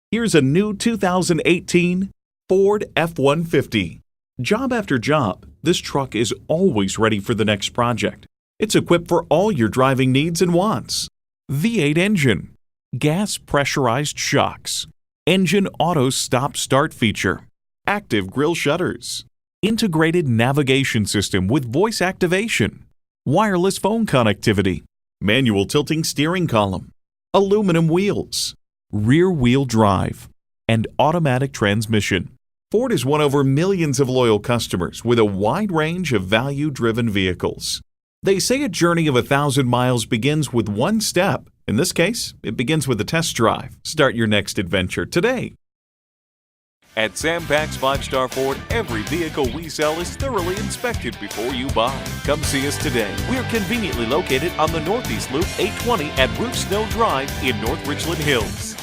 Here's a new 2018 Ford F-150. Job after job, this truck is always ready for the next project. It's equipped for all your driving needs and wants. V8 engine, gas pressurized shocks, engine auto stop-start feature, active grille shutters, integrated navigation system with voice activation, wireless phone connectivity, manual tilting steering column, aluminum wheels, rear-wheel drive, and automatic transmission. Ford has won over millions of loyal customers with a wide range of value-driven vehicles. They say a journey of 1,000 miles begins with one step. In this case, it begins with a test drive. Start your next adventure today. At Sam Pack's 5-Star Ford, every vehicle we sell is thoroughly inspected before you buy. Come see us today. We're conveniently located on the Northeast Loop 820 at Roof Snow Drive in North Richland Hills.